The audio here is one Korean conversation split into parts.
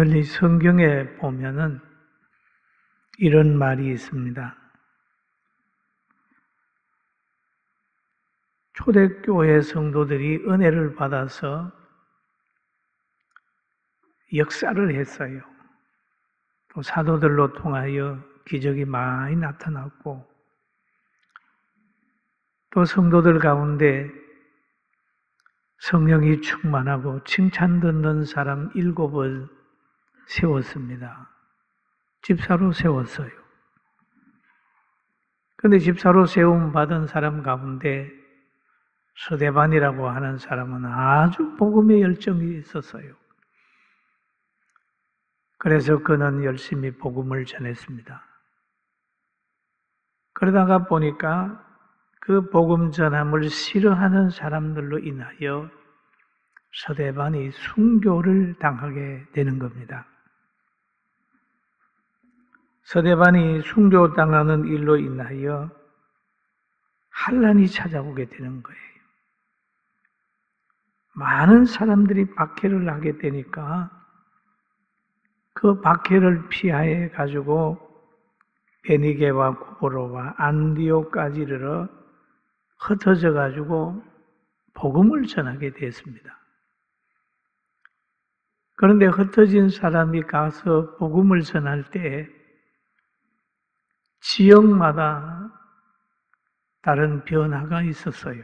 오늘 이 성경에 보면은 이런 말이 있습니다. 초대교회 성도들이 은혜를 받아서 역사를 했어요. 또 사도들로 통하여 기적이 많이 나타났고, 또 성도들 가운데 성령이 충만하고 칭찬 듣는 사람 7을 세웠습니다. 집사로 세웠어요. 그런데 집사로 세움 받은 사람 가운데 스데반이라고 하는 사람은 아주 복음에 열정이 있었어요. 그래서 그는 열심히 복음을 전했습니다. 그러다가 보니까 그 복음 전함을 싫어하는 사람들로 인하여 스데반이 순교를 당하게 되는 겁니다. 스데반이 순교당하는 일로 인하여 환란이 찾아오게 되는 거예요. 많은 사람들이 박해를 하게 되니까 그 박해를 피하여 가지고 베니게와 구브로와 안디옥까지 이르러 흩어져 가지고 복음을 전하게 됐습니다. 그런데 흩어진 사람이 가서 복음을 전할 때 지역마다 다른 변화가 있었어요.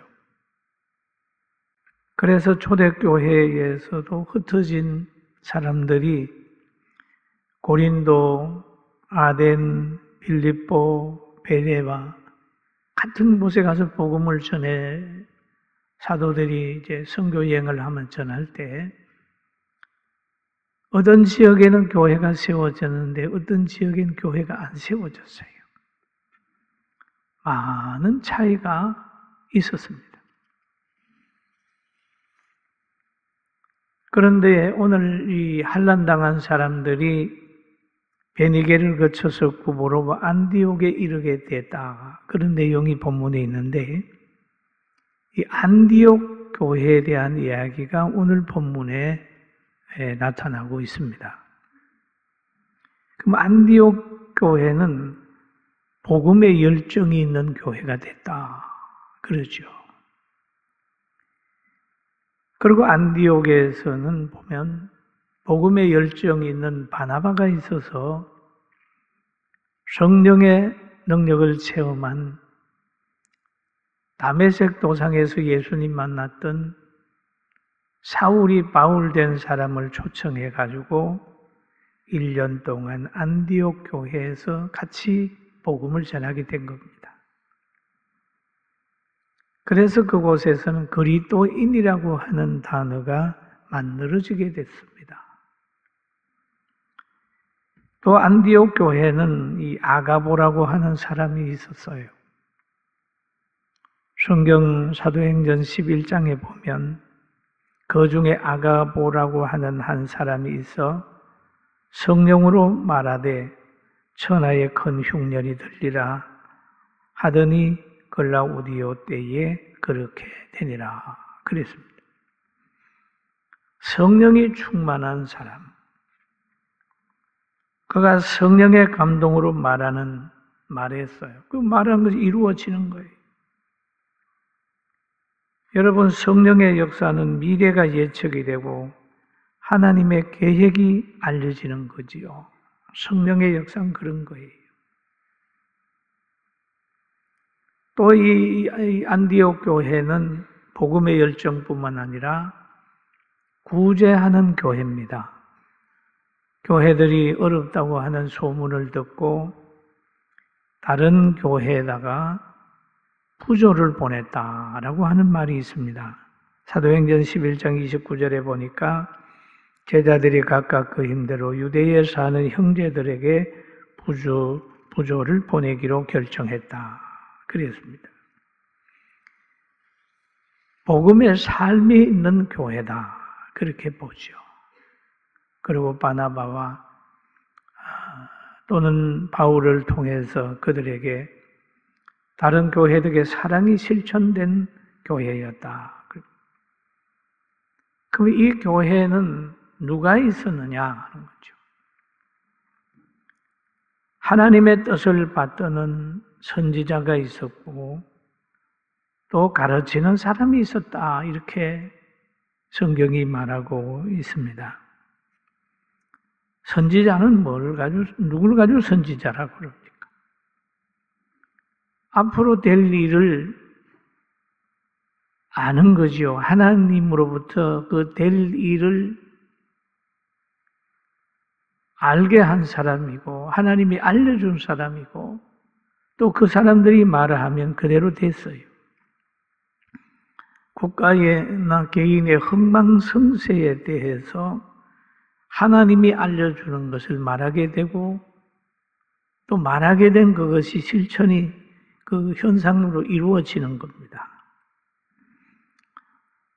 그래서 초대교회에서도 흩어진 사람들이 고린도, 아덴, 빌립보, 베레와 같은 곳에 가서 복음을 전해 사도들이 이제 선교 여행을 하면 전할 때 어떤 지역에는 교회가 세워졌는데 어떤 지역에는 교회가 안 세워졌어요. 많은 차이가 있었습니다. 그런데 오늘 이 환난당한 사람들이 베니게를 거쳐서 구브로와 안디옥에 이르게 됐다. 그런 내용이 본문에 있는데 이 안디옥 교회에 대한 이야기가 오늘 본문에 나타나고 있습니다. 그럼 안디옥 교회는 복음의 열정이 있는 교회가 됐다. 그러죠. 그리고 안디옥에서는 보면 복음의 열정이 있는 바나바가 있어서 성령의 능력을 체험한 다메섹 도상에서 예수님 만났던 사울이 바울 된 사람을 초청해 가지고 1년 동안 안디옥 교회에서 같이 복음을 전하게 된 겁니다. 그래서 그곳에서는 그리스도인이라고 하는 단어가 만들어지게 됐습니다. 또 안디옥 교회는 이 아가보라고 하는 사람이 있었어요. 성경 사도행전 11장에 보면 그 중에 아가보라고 하는 한 사람이 있어 성령으로 말하되 천하에 큰 흉년이 들리라 하더니 글라우디오 때에 그렇게 되니라 그랬습니다. 성령이 충만한 사람, 그가 성령의 감동으로 말했어요. 그 말한 것이 이루어지는 거예요. 여러분, 성령의 역사는 미래가 예측이 되고 하나님의 계획이 알려지는 거지요. 성령의 역사는 그런 거예요. 또 이 안디옥 교회는 복음의 열정뿐만 아니라 구제하는 교회입니다. 교회들이 어렵다고 하는 소문을 듣고 다른 교회에다가 부조를 보냈다라고 하는 말이 있습니다. 사도행전 11장 29절에 보니까 제자들이 각각 그 힘대로 유대에 사는 형제들에게 부조를 보내기로 결정했다. 그랬습니다. 복음의 삶이 있는 교회다. 그렇게 보죠. 그리고 바나바와 또는 바울을 통해서 그들에게 다른 교회들에게 사랑이 실천된 교회였다. 그럼 이 교회는 누가 있었느냐 하는 거죠. 하나님의 뜻을 받드는 선지자가 있었고 또 가르치는 사람이 있었다. 이렇게 성경이 말하고 있습니다. 선지자는 누굴 가지고 선지자라고 그럽니까? 앞으로 될 일을 아는 거지요. 하나님으로부터 그 될 일을 알게 한 사람이고 하나님이 알려준 사람이고 또 그 사람들이 말을 하면 그대로 됐어요. 국가나 개인의 흥망성쇠에 대해서 하나님이 알려주는 것을 말하게 되고 또 말하게 된 그것이 실천이 그 현상으로 이루어지는 겁니다.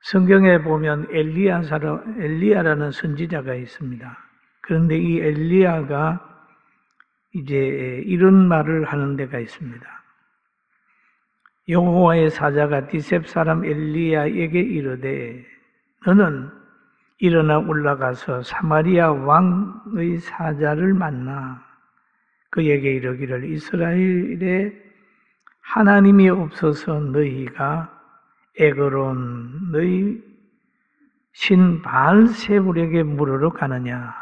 성경에 보면 엘리야라는 선지자가 있습니다. 그런데 이 엘리야가 이제 이런 말을 하는 데가 있습니다. 여호와의 사자가 디셉 사람 엘리야에게 이르되 너는 일어나 올라가서 사마리아 왕의 사자를 만나 그에게 이르기를 이스라엘에 하나님이 없어서 너희가 에그론 너희 신 바알세불에게 물으러 가느냐.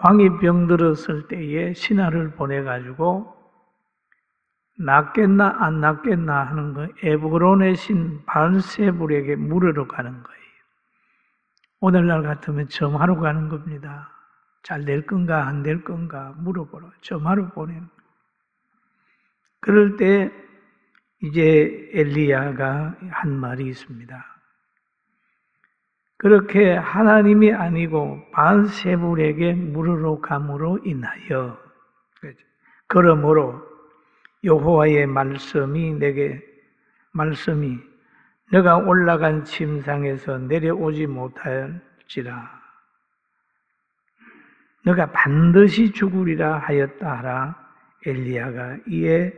왕이 병들었을 때에 신하를 보내가지고 낫겠나 안 낫겠나 하는 거 에그론의 신 바알세불에게 물으러 가는 거예요. 오늘날 같으면 점하러 가는 겁니다. 잘 될 건가 안 될 건가 물어보러 점하러 보내는 거예요. 그럴 때 이제 엘리야가 한 말이 있습니다. 그렇게 하나님이 아니고 바알세불에게 물으러 감으로 인하여 그러므로 여호와의 말씀이 내가 올라간 침상에서 내려오지 못할지라 너가 반드시 죽으리라 하였다 하라. 엘리야가 이에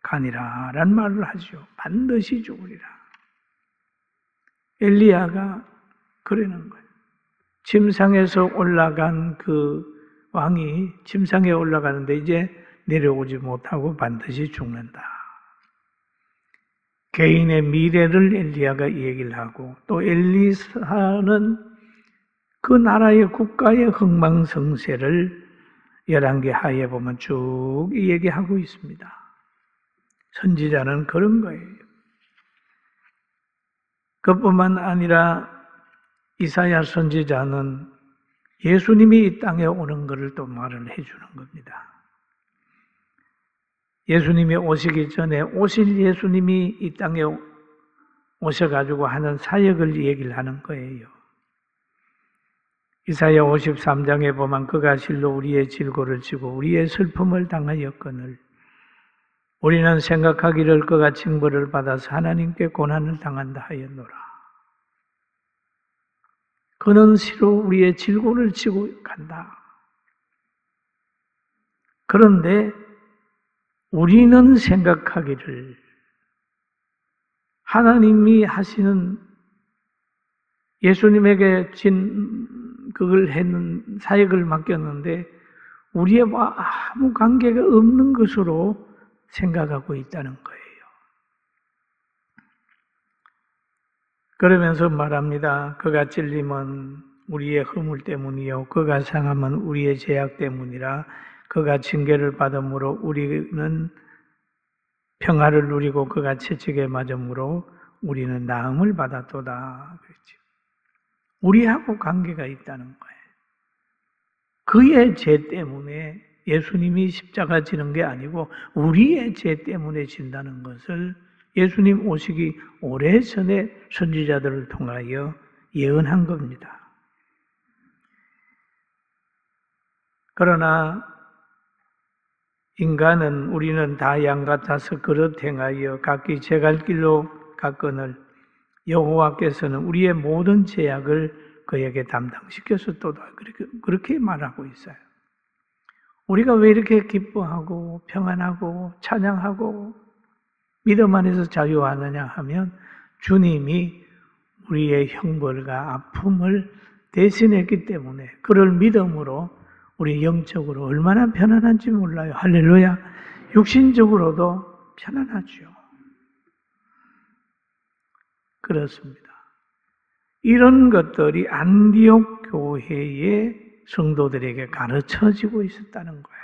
가니라 라는 말을 하죠. 반드시 죽으리라. 엘리야가 그러는 거예요. 침상에서 올라간 그 왕이 침상에 올라가는데 이제 내려오지 못하고 반드시 죽는다. 개인의 미래를 엘리야가 얘기를 하고 또 엘리사는 그 나라의 국가의 흥망성쇠를 열왕기 하에 보면 쭉 얘기하고 있습니다. 선지자는 그런 거예요. 그뿐만 아니라 이사야 선지자는 예수님이 이 땅에 오는 것을 또 말을 해주는 겁니다. 예수님이 오시기 전에 오실 예수님이 이 땅에 오셔가지고 하는 사역을 얘기를 하는 거예요. 이사야 53장에 보면 그가 실로 우리의 질고를 지고 우리의 슬픔을 당하였거늘 우리는 생각하기를 그가 징벌을 받아서 하나님께 고난을 당한다 하였노라. 그는 실로 우리의 질고를 지고 간다. 그런데 우리는 생각하기를 하나님이 하시는 예수님에게 그걸 했는 사역을 맡겼는데 우리의 아무 관계가 없는 것으로 생각하고 있다는 거예요. 그러면서 말합니다. 그가 찔림은 우리의 허물 때문이요 그가 상함은 우리의 죄악 때문이라. 그가 징계를 받음으로 우리는 평화를 누리고 그가 채찍에 맞음으로 우리는 나음을 받았도다. 그렇죠. 우리하고 관계가 있다는 거예요. 그의 죄 때문에 예수님이 십자가 지는 게 아니고 우리의 죄 때문에 진다는 것을 예수님 오시기 오래전에 선지자들을 통하여 예언한 겁니다. 그러나 우리는 다 양 같아서 그릇 행하여 각기 제 갈 길로 갔거늘 여호와께서는 우리의 모든 죄악을 그에게 담당시켰었도다. 그렇게 말하고 있어요. 우리가 왜 이렇게 기뻐하고 평안하고 찬양하고 믿음 안에서 자유하느냐 하면 주님이 우리의 형벌과 아픔을 대신했기 때문에 그를 믿음으로 우리 영적으로 얼마나 편안한지 몰라요. 할렐루야. 육신적으로도 편안하죠. 그렇습니다. 이런 것들이 안디옥 교회의 성도들에게 가르쳐지고 있었다는 거예요.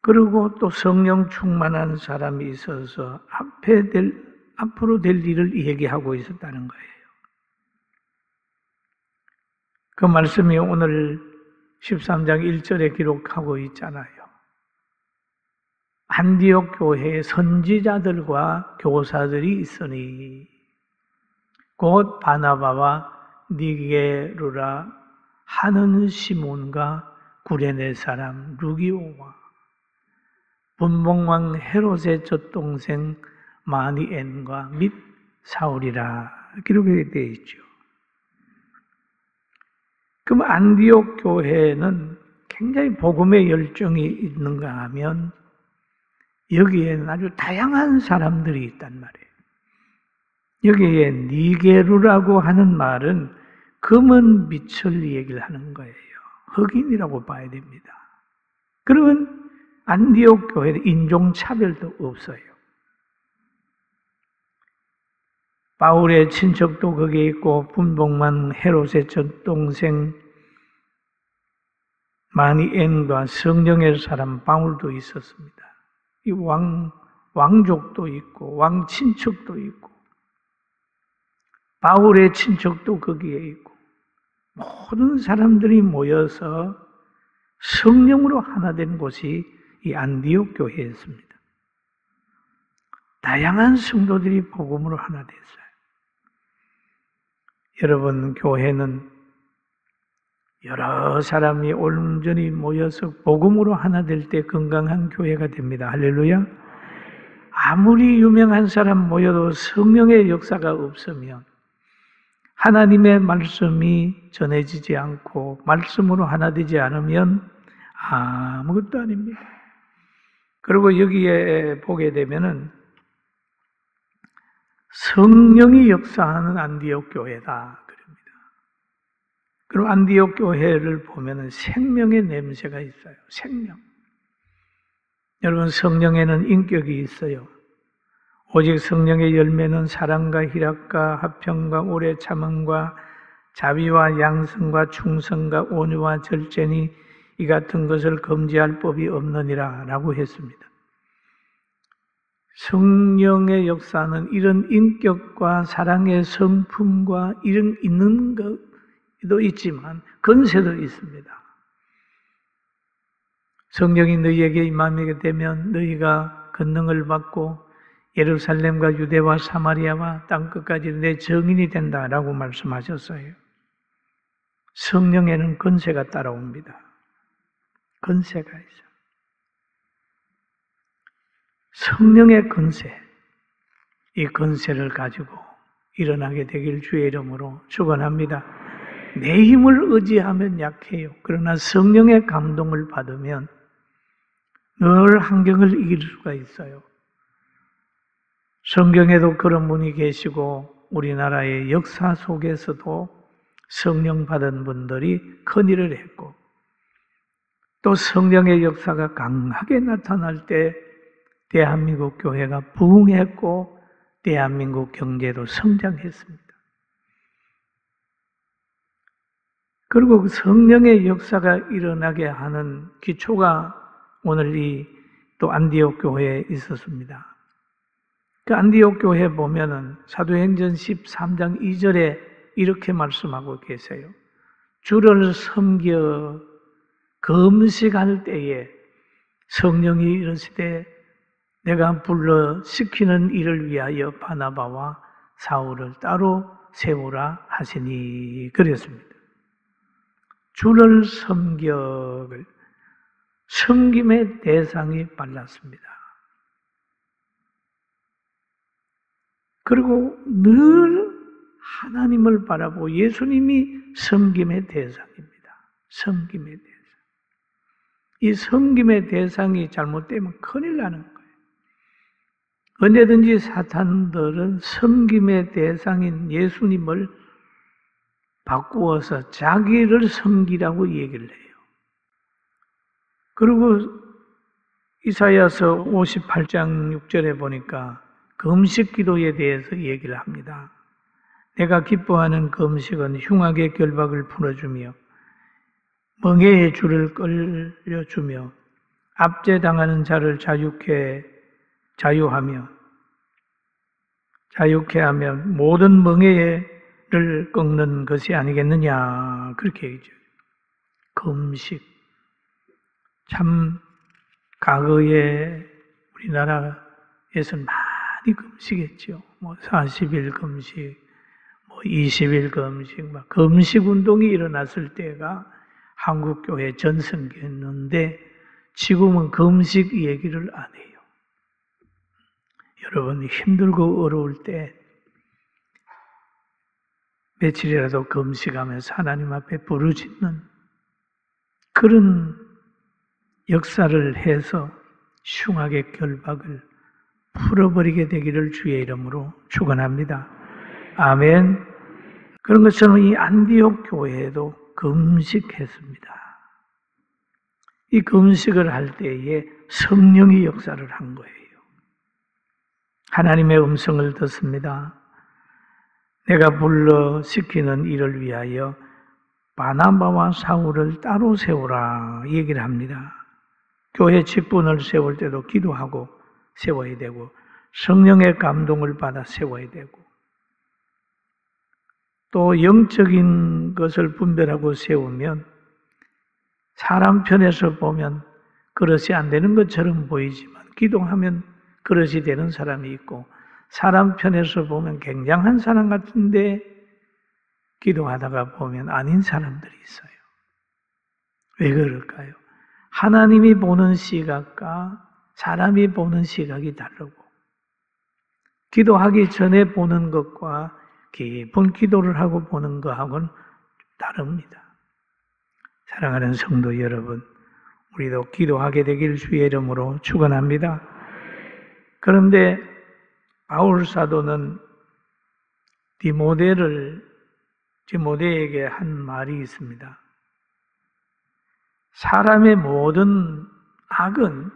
그리고 또 성령 충만한 사람이 있어서 앞으로 될 일을 얘기하고 있었다는 거예요. 그 말씀이 오늘 13장 1절에 기록하고 있잖아요. 안디옥 교회에 선지자들과 교사들이 있으니 곧 바나바와 니게루라 하는 시몬과 구레네 사람 루기오와 분봉왕 헤롯의 젖동생 마니엔과 및 사울이라 기록이 되어 있죠. 그럼 안디옥 교회는 굉장히 복음의 열정이 있는가 하면 여기에는 아주 다양한 사람들이 있단 말이에요. 여기에 니게루라고 하는 말은 검은 빛을 얘기를 하는 거예요. 흑인이라고 봐야 됩니다. 그러면 안디옥 교회는 인종차별도 없어요. 바울의 친척도 거기에 있고 분봉만 헤롯의 젖동생 마니엔과 성령의 사람 바울도 있었습니다. 이 왕족도 있고 왕친척도 있고 바울의 친척도 거기에 있고 모든 사람들이 모여서 성령으로 하나 된 곳이 이 안디옥 교회였습니다. 다양한 성도들이 복음으로 하나 됐어요. 여러분, 교회는 여러 사람이 온전히 모여서 복음으로 하나 될 때 건강한 교회가 됩니다. 할렐루야. 아무리 유명한 사람 모여도 성령의 역사가 없으면 하나님의 말씀이 전해지지 않고 말씀으로 하나 되지 않으면 아무것도 아닙니다. 그리고 여기에 보게 되면은 성령이 역사하는 안디옥 교회다 그럽니다. 그리고 안디옥 교회를 보면은 생명의 냄새가 있어요. 생명. 여러분, 성령에는 인격이 있어요. 오직 성령의 열매는 사랑과 희락과 화평과 오래 참음과 자비와 양성과 충성과 온유와 절제니 이 같은 것을 금지할 법이 없느니라 라고 했습니다. 성령의 역사는 이런 인격과 사랑의 성품과 이런 있는 것도 있지만 권세도 있습니다. 성령이 너희에게 임하게 되면 너희가 권능을 받고 예루살렘과 유대와 사마리아와 땅끝까지 내 증인이 된다라고 말씀하셨어요. 성령에는 권세가 따라옵니다. 권세가 있어요. 성령의 권세, 이 권세를 가지고 일어나게 되길 주의 이름으로 축원합니다. 내 힘을 의지하면 약해요. 그러나 성령의 감동을 받으면 늘 환경을 이길 수가 있어요. 성경에도 그런 분이 계시고 우리나라의 역사 속에서도 성령 받은 분들이 큰일을 했고 또 성령의 역사가 강하게 나타날 때 대한민국 교회가 부흥했고 대한민국 경제도 성장했습니다. 그리고 그 성령의 역사가 일어나게 하는 기초가 오늘 이 또 안디옥 교회에 있었습니다. 그 안디옥 교회 보면은 사도행전 13장 2절에 이렇게 말씀하고 계세요. 주를 섬겨 금식할 때에 성령이 이르시되 내가 불러 시키는 일을 위하여 바나바와 사울을 따로 세우라 하시니 그랬습니다. 주를 섬겨를 섬김의 대상이 발랐습니다. 그리고 늘 하나님을 바라보고 예수님이 섬김의 대상입니다. 섬김의 대상. 이 섬김의 대상이 잘못되면 큰일 나는 거예요. 언제든지 사탄들은 섬김의 대상인 예수님을 바꾸어서 자기를 섬기라고 얘기를 해요. 그리고 이사야서 58장 6절에 보니까 금식 기도에 대해서 얘기를 합니다. 내가 기뻐하는 금식은 흉악의 결박을 풀어주며 멍에의 줄을 끌려주며 압제당하는 자를 자유하며 모든 멍에를 꺾는 것이 아니겠느냐, 그렇게 얘기죠. 금식. 참 과거에 우리나라에서는 많이 금식했죠. 40일 금식, 20일 금식, 금식 운동이 일어났을 때가 한국교회 전성기였는데 지금은 금식 얘기를 안 해요. 여러분 힘들고 어려울 때 며칠이라도 금식하면서 하나님 앞에 부르짖는 그런 역사를 해서 흉악의 결박을 풀어버리게 되기를 주의 이름으로 축원합니다. 아멘. 그런 것처럼 이 안디옥 교회에도 금식했습니다. 이 금식을 할 때에 성령이 역사를 한 거예요. 하나님의 음성을 듣습니다. 내가 불러 시키는 일을 위하여 바나바와 사울을 따로 세우라 얘기를 합니다. 교회 직분을 세울 때도 기도하고 세워야 되고 성령의 감동을 받아 세워야 되고 또 영적인 것을 분별하고 세우면 사람 편에서 보면 그릇이 안 되는 것처럼 보이지만 기도하면 그릇이 되는 사람이 있고 사람 편에서 보면 굉장한 사람 같은데 기도하다가 보면 아닌 사람들이 있어요. 왜 그럴까요? 하나님이 보는 시각과 사람이 보는 시각이 다르고 기도하기 전에 보는 것과 깊은 기도를 하고 보는 것하고는 다릅니다. 사랑하는 성도 여러분, 우리도 기도하게 되길 주의 이름으로 축원합니다. 그런데 바울 사도는 디모데에게 한 말이 있습니다. 사람의 모든 악은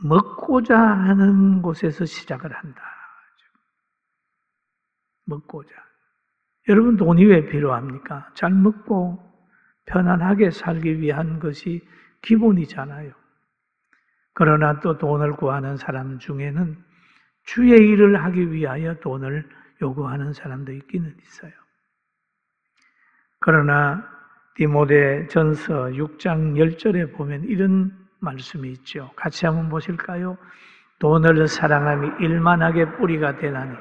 먹고자 하는 곳에서 시작을 한다. 먹고자. 여러분 돈이 왜 필요합니까? 잘 먹고 편안하게 살기 위한 것이 기본이잖아요. 그러나 또 돈을 구하는 사람 중에는 주의 일을 하기 위하여 돈을 요구하는 사람도 있기는 있어요. 그러나 디모데 전서 6장 10절에 보면 이런 말씀이 있죠. 같이 한번 보실까요? 돈을 사랑함이 일만하게 뿌리가 되나니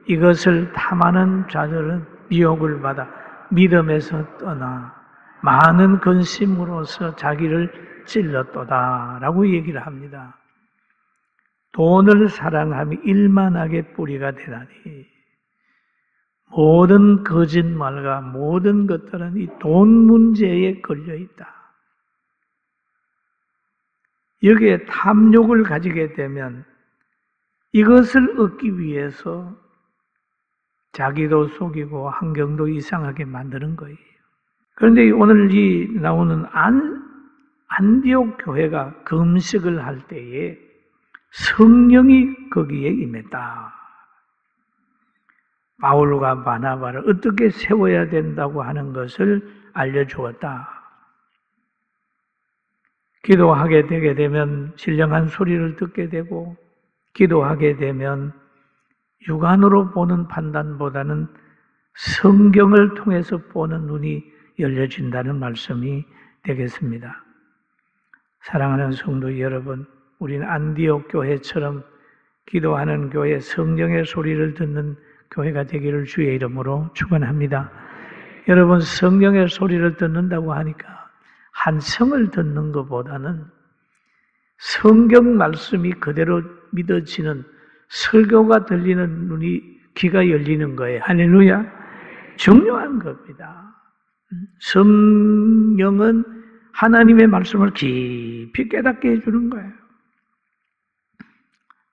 이것을 탐하는 자들은 미혹을 받아 믿음에서 떠나 많은 근심으로서 자기를 찔렀도다 라고 얘기를 합니다. 돈을 사랑함이 일만하게 뿌리가 되나니 모든 거짓말과 모든 것들은 이 돈 문제에 걸려 있다. 여기에 탐욕을 가지게 되면 이것을 얻기 위해서 자기도 속이고 환경도 이상하게 만드는 거예요. 그런데 오늘 나오는 안디옥 교회가 금식을 할 때에 성령이 거기에 임했다. 바울과 바나바를 어떻게 세워야 된다고 하는 것을 알려주었다. 기도하게 되게 되면 신령한 소리를 듣게 되고 기도하게 되면 육안으로 보는 판단보다는 성경을 통해서 보는 눈이 열려진다는 말씀이 되겠습니다. 사랑하는 성도 여러분, 우리는 안디옥 교회처럼 기도하는 교회, 성령의 소리를 듣는 교회가 되기를 주의 이름으로 축원합니다. 여러분, 성령의 소리를 듣는다고 하니까 한 성을 듣는 것보다는 성경 말씀이 그대로 믿어지는 설교가 들리는 귀가 열리는 거예요. 할렐루야. 중요한 겁니다. 성령은 하나님의 말씀을 깊이 깨닫게 해주는 거예요.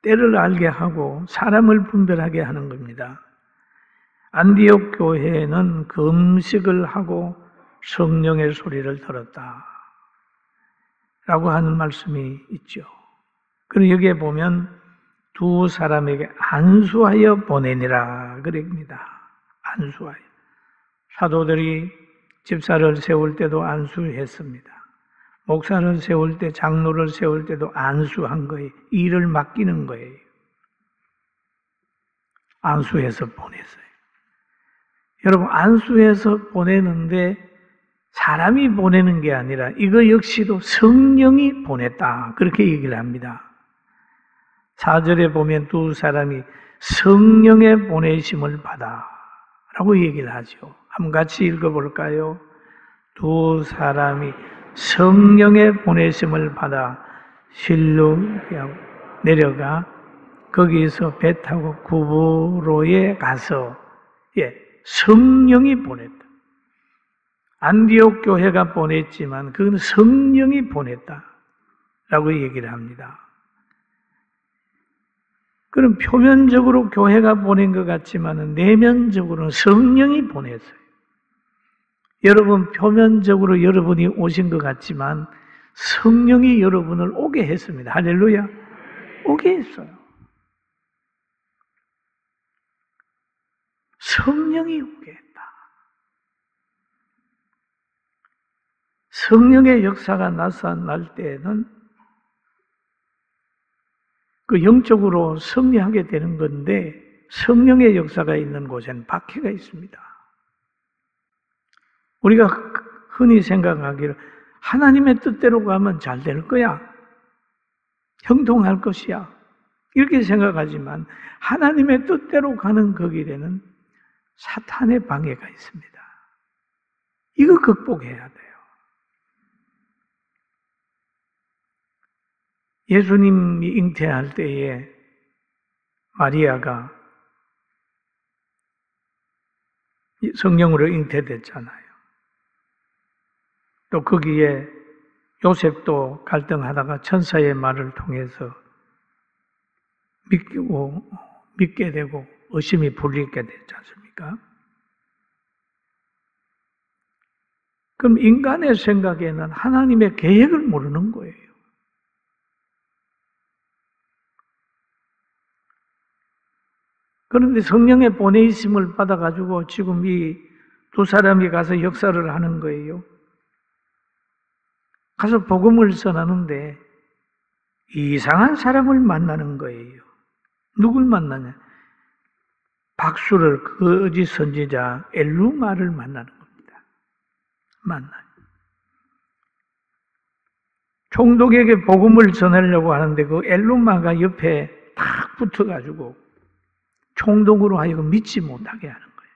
때를 알게 하고 사람을 분별하게 하는 겁니다. 안디옥 교회는 금식을 하고 성령의 소리를 들었다 라고 하는 말씀이 있죠. 그리고 여기에 보면 두 사람에게 안수하여 보내니라 그럽니다. 안수하여. 사도들이 집사를 세울 때도 안수했습니다. 목사를 세울 때, 장로를 세울 때도 안수한 거예요. 일을 맡기는 거예요. 안수해서 보냈어요. 여러분, 안수해서 보내는데 사람이 보내는 게 아니라 이거 역시도 성령이 보냈다. 그렇게 얘기를 합니다. 4절에 보면 두 사람이 성령의 보내심을 받아 라고 얘기를 하죠. 한번 같이 읽어볼까요? 두 사람이 성령의 보내심을 받아 실로에 내려가 거기에서 배 타고 구브로에 가서 성령이 보냈다. 안디옥 교회가 보냈지만 그건 성령이 보냈다라고 얘기를 합니다. 그럼 표면적으로 교회가 보낸 것 같지만 내면적으로는 성령이 보냈어요. 여러분, 표면적으로 여러분이 오신 것 같지만 성령이 여러분을 오게 했습니다. 할렐루야. 오게 했어요. 성령이 오게 했다. 성령의 역사가 나타날 때에는 그 영적으로 승리하게 되는 건데 성령의 역사가 있는 곳에는 박해가 있습니다. 우리가 흔히 생각하기를 하나님의 뜻대로 가면 잘 될 거야. 형통할 것이야. 이렇게 생각하지만 하나님의 뜻대로 가는 그 길에는 사탄의 방해가 있습니다. 이거 극복해야 돼요. 예수님이 잉태할 때에 마리아가 성령으로 잉태됐잖아요. 또 거기에 요셉도 갈등하다가 천사의 말을 통해서 믿게 되고 의심이 불리게 됐지 않습니까? 그럼 인간의 생각에는 하나님의 계획을 모르는 거예요. 그런데 성령의 보내심을 받아가지고 지금 이 두 사람이 가서 역사를 하는 거예요. 가서 복음을 전하는데 이상한 사람을 만나는 거예요. 누굴 만나냐? 박수를 거짓 선지자 엘루마를 만나는 겁니다. 만나요. 총독에게 복음을 전하려고 하는데 그 엘루마가 옆에 탁 붙어가지고 총독으로 하여금 믿지 못하게 하는 거예요.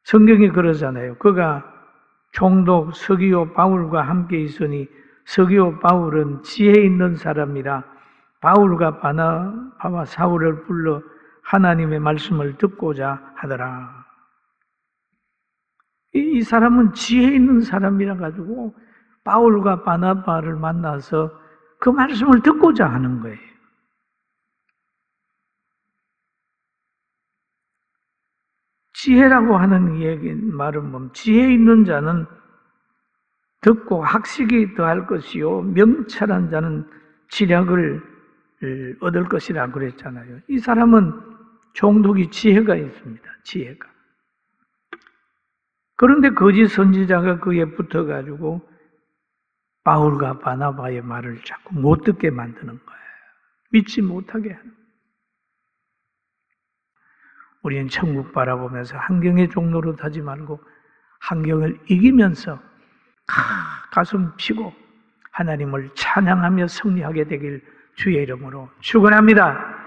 성경이 그러잖아요. 그가 총독 서기오 바울과 함께 있으니 서기오 바울은 지혜 있는 사람이라 바울과 바나바와 사울을 불러 하나님의 말씀을 듣고자 하더라. 이 사람은 지혜 있는 사람이라 가지고 바울과 바나바를 만나서 그 말씀을 듣고자 하는 거예요. 지혜라고 하는 말은 뭡니까? 지혜 있는 자는 듣고 학식이 더할 것이요 명철한 자는 지략을 얻을 것이라 그랬잖아요. 이 사람은 총독이 지혜가 있습니다. 지혜가. 그런데 거짓 선지자가 그에 붙어가지고 바울과 바나바의 말을 자꾸 못 듣게 만드는 거예요. 믿지 못하게 하는 거예요. 우리는 천국 바라보면서 환경의 종로로 타지 말고 환경을 이기면서 가슴 피고 하나님을 찬양하며 승리하게 되길 주의 이름으로 축원합니다.